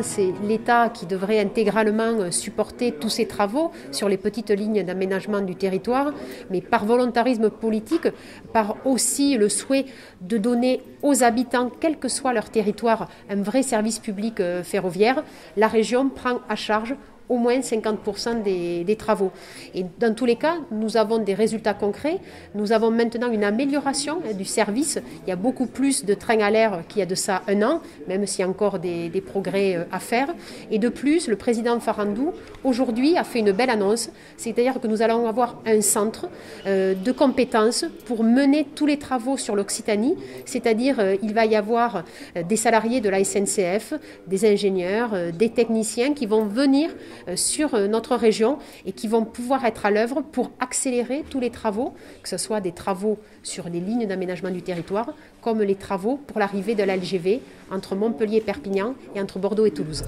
C'est l'État qui devrait intégralement supporter tous ces travaux sur les petites lignes d'aménagement du territoire, mais par volontarisme politique, par aussi le souhait de donner aux habitants, quel que soit leur territoire, un vrai service public ferroviaire, la région prend à charge au moins 50% des travaux. Et dans tous les cas, nous avons des résultats concrets. Nous avons maintenant une amélioration du service. Il y a beaucoup plus de trains à l'air qu'il y a de ça un an, même s'il y a encore des progrès à faire. Et de plus, le président Farandou, aujourd'hui, a fait une belle annonce. C'est-à-dire que nous allons avoir un centre de compétences pour mener tous les travaux sur l'Occitanie. C'est-à-dire il va y avoir des salariés de la SNCF, des ingénieurs, des techniciens qui vont venir sur notre région et qui vont pouvoir être à l'œuvre pour accélérer tous les travaux, que ce soit des travaux sur les lignes d'aménagement du territoire, comme les travaux pour l'arrivée de la LGV entre Montpellier et Perpignan et entre Bordeaux et Toulouse.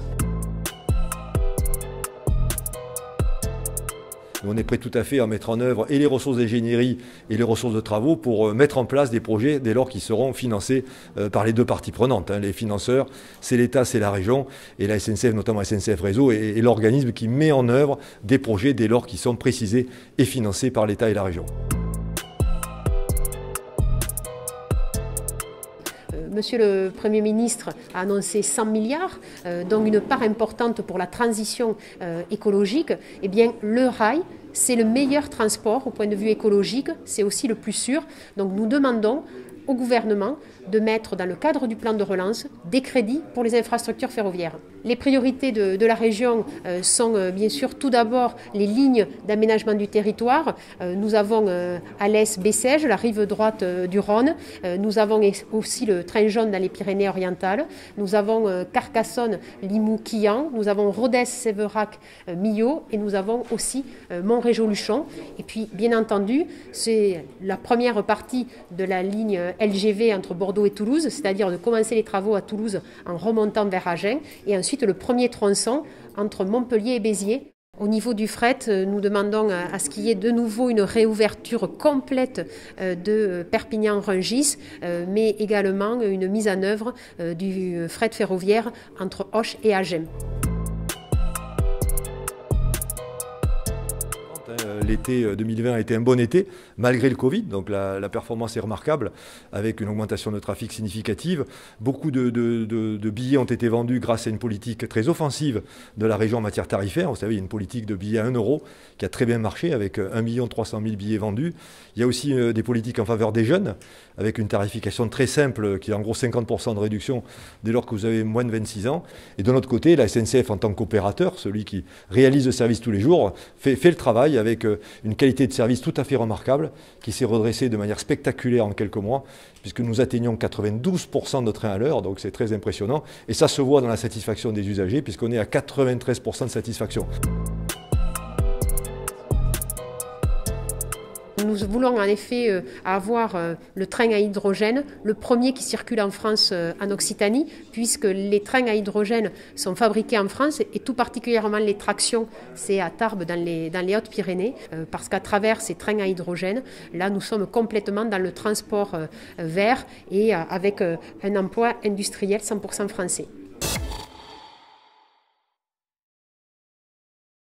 On est prêt tout à fait à mettre en œuvre et les ressources d'ingénierie et les ressources de travaux pour mettre en place des projets dès lors qu'ils seront financés par les deux parties prenantes. Les financeurs, c'est l'État, c'est la région, et la SNCF, notamment SNCF Réseau, est l'organisme qui met en œuvre des projets dès lors qu'ils sont précisés et financés par l'État et la région. Monsieur le Premier ministre a annoncé 100 milliards, donc une part importante pour la transition écologique. Eh bien, le rail, c'est le meilleur transport au point de vue écologique, c'est aussi le plus sûr. Donc nous demandons au gouvernement de mettre dans le cadre du plan de relance des crédits pour les infrastructures ferroviaires. Les priorités de la région sont bien sûr tout d'abord les lignes d'aménagement du territoire. Nous avons Alès-Bessèges, la rive droite du Rhône. Nous avons aussi le train jaune dans les Pyrénées-Orientales. Nous avons Carcassonne-Limoux-Quillan. Nous avons Rodez-Séverac-Millau et nous avons aussi Montrégeau-Luchon. Et puis bien entendu, c'est la première partie de la ligne LGV entre Bordeaux et Toulouse, c'est-à-dire de commencer les travaux à Toulouse en remontant vers Agen, et ensuite le premier tronçon entre Montpellier et Béziers. Au niveau du fret, nous demandons à ce qu'il y ait de nouveau une réouverture complète de Perpignan-Rungis, mais également une mise en œuvre du fret ferroviaire entre Auch et Agen. L'été 2020 a été un bon été, malgré le Covid, donc la performance est remarquable, avec une augmentation de trafic significative. Beaucoup de billets ont été vendus grâce à une politique très offensive de la région en matière tarifaire. Vous savez, il y a une politique de billets à 1 € qui a très bien marché, avec 1 300 000 billets vendus. Il y a aussi des politiques en faveur des jeunes, avec une tarification très simple, qui est en gros 50% de réduction dès lors que vous avez moins de 26 ans. Et de l'autre côté, la SNCF en tant qu'opérateur, celui qui réalise le service tous les jours, fait le travail avec une qualité de service tout à fait remarquable qui s'est redressée de manière spectaculaire en quelques mois, puisque nous atteignons 92% de trains à l'heure, donc c'est très impressionnant. Et ça se voit dans la satisfaction des usagers, puisqu'on est à 93% de satisfaction. Nous voulons en effet avoir le train à hydrogène, le premier qui circule en France en Occitanie, puisque les trains à hydrogène sont fabriqués en France et tout particulièrement les tractions, c'est à Tarbes dans les Hautes-Pyrénées, parce qu'à travers ces trains à hydrogène, là nous sommes complètement dans le transport vert et avec un emploi industriel 100% français.